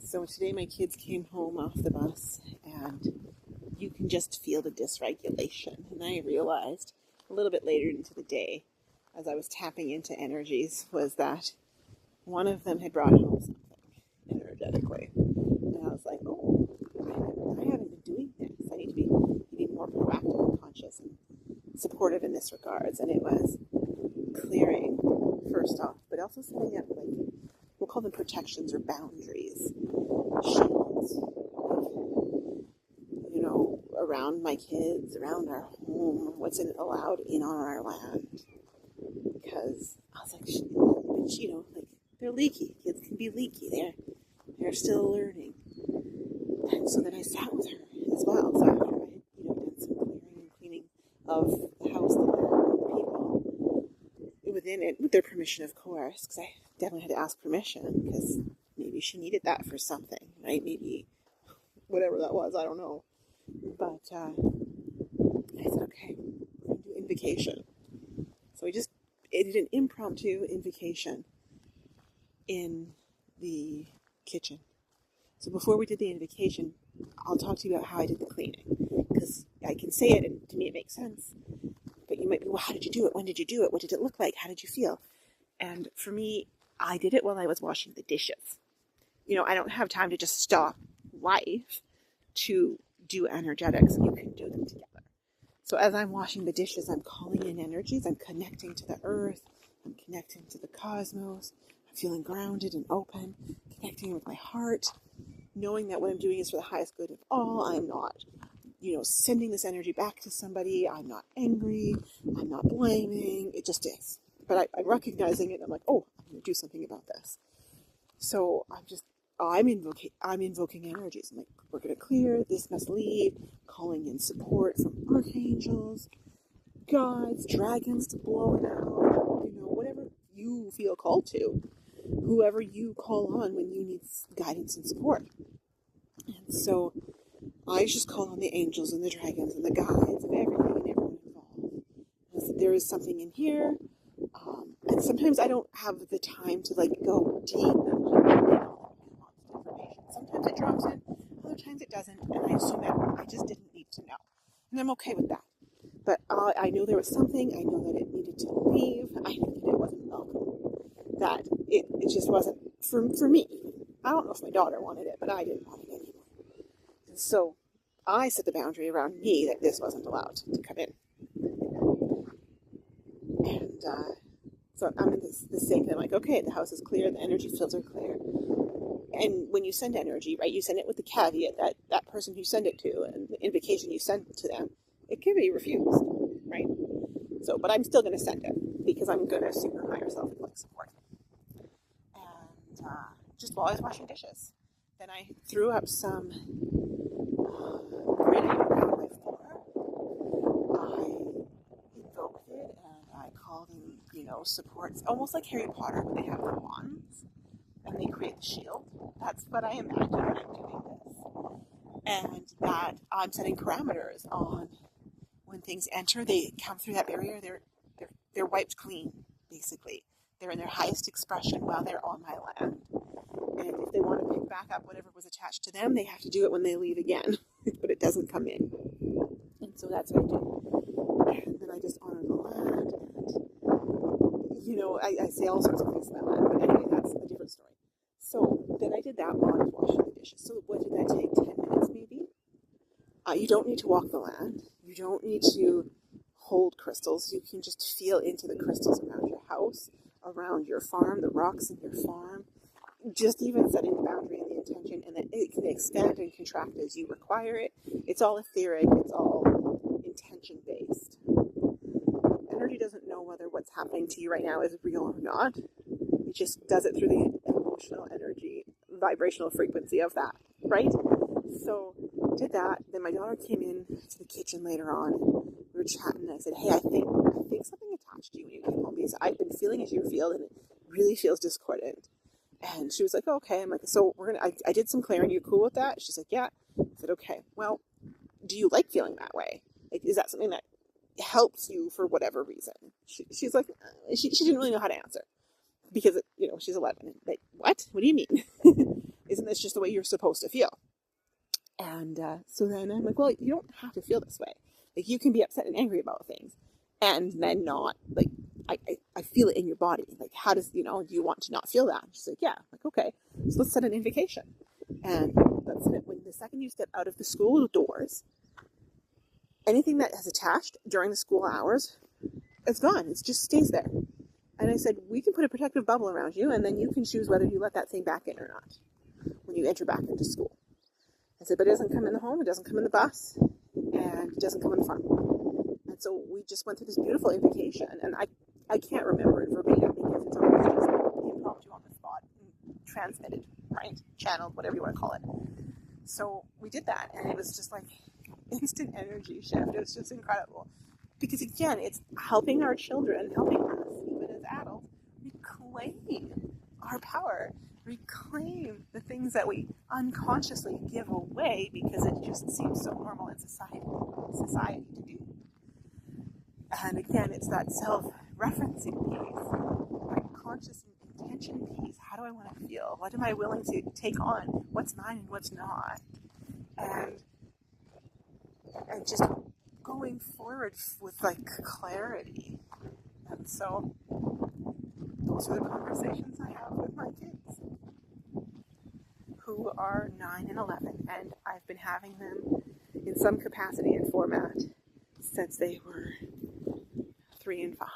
So today my kids came home off the bus and you can just feel the dysregulation. And I realized a little bit later into the day, as I was tapping into energies, was that one of them had brought home something energetically. And I was like, oh, I haven't been doing this. I need to be more proactive and conscious and supportive in this regards. And it was clearing, first off, but also setting up, like, we'll call them protections or boundaries, shields, around my kids, around our home, what's allowed in on our land. Because I was like, they're leaky. Kids can be leaky. They're still learning. And so then I sat with her as well. So after I had, done some clearing and cleaning of the house, the land, the people, within it, with their permission, of course, because I definitely had to ask permission, because maybe she needed that for something, right? Maybe whatever that was, I don't know. But I said, okay, we're going to do invocation. So I did an impromptu invocation in the kitchen. So before we did the invocation, I'll talk to you about how I did the cleaning, because I can say it and to me it makes sense. But you might be, well, how did you do it? When did you do it? What did it look like? How did you feel? And for me, I did it while I was washing the dishes. I don't have time to just stop life to do energetics. You can do them together. So as I'm washing the dishes, I'm calling in energies. I'm connecting to the earth. I'm connecting to the cosmos. I'm feeling grounded and open, connecting with my heart, knowing that what I'm doing is for the highest good of all. I'm not, sending this energy back to somebody. I'm not angry. I'm not blaming. It just is. But I'm recognizing it. And I'm like, oh, I'm going to do something about this. So I'm invoking energies. I'm like, we're going to clear, this must leave, calling in support from archangels, gods, dragons to blow it out, whatever you feel called to, whoever you call on when you need guidance and support. And so I just call on the angels and the dragons and the guides and everything and everyone involved. I said, there is something in here, and sometimes I don't have the time to go deep. Sometimes it drops in, other times it doesn't, and I assume that I just didn't need to know. And I'm okay with that. But I know there was something, I know that it needed to leave, I knew that it wasn't welcome, that it just wasn't for me. I don't know if my daughter wanted it, but I didn't want it anymore. And so I set the boundary around me that this wasn't allowed to come in. And so I'm in this state, and I'm like, okay, the house is clear, the energy fields are clear. And when you send energy, right, you send it with the caveat that that person you send it to and the invocation you send to them, it can be refused, right? So, but I'm still going to send it because I'm going to assume the higher self and support. And just while I was washing dishes, then I threw up some granite around my floor. I invoked it and I called in, supports, almost like Harry Potter when they have the wands. And they create the shield. That's what I imagine when I'm doing this. And that I'm setting parameters on when things enter, they come through that barrier, they're wiped clean, basically. They're in their highest expression while they're on my land. And if they want to pick back up whatever was attached to them, they have to do it when they leave again. But it doesn't come in. And so that's what I do. And then I just honor the land. And, I say all sorts of things to my land. But anyway, that's a different story. So then I did that while I was washing the dishes. So what did that take? 10 minutes maybe? You don't need to walk the land. You don't need to hold crystals. You can just feel into the crystals around your house, around your farm, the rocks in your farm. Just even setting the boundary and the intention, and then it can expand and contract as you require it. It's all etheric. It's all intention-based. Energy doesn't know whether what's happening to you right now is real or not. It just does it through the emotional energy, vibrational frequency of that, right? So did that. Then my daughter came in to the kitchen later on. We were chatting, and I said, "Hey, I think something attached to you when you came home because I've been feeling as you feel, and it really feels discordant." And she was like, oh, "Okay." I'm like, "So I did some clearing. You cool with that?" She's like, "Yeah." I said, "Okay. Well, do you like feeling that way? Like, is that something that helps you for whatever reason?" She's like, she didn't really know how to answer because, she's 11. Like, what do you mean? Isn't this just the way you're supposed to feel? And so then I'm like, well, you don't have to feel this way. Like, you can be upset and angry about things and then not, like, I feel it in your body. Like, how does, do you want to not feel that? She's like, yeah. I'm like, okay, so let's set an invocation. And that's it. When the second you step out of the school doors, anything that has attached during the school hours, it's gone. It just stays there. And I said, we can put a protective bubble around you, and then you can choose whether you let that thing back in or not when you enter back into school. I said, but it doesn't come in the home, it doesn't come in the bus, and it doesn't come in the farm. And so we just went through this beautiful invocation, and I can't remember it verbatim because it's always just impromptu on the spot, transmitted, right? Channeled, whatever you want to call it. So we did that, and it was just like instant energy shift. It was just incredible. Because again, it's helping our children, helping us, even as adults, reclaim our power, reclaim the things that we unconsciously give away because it just seems so normal in society to do. And again, it's that self-referencing piece, that conscious intention piece. How do I want to feel? What am I willing to take on? What's mine and what's not? And just going forward with like clarity. And so those are the conversations I have with my kids, who are 9 and 11, and I've been having them in some capacity and format since they were 3 and 5.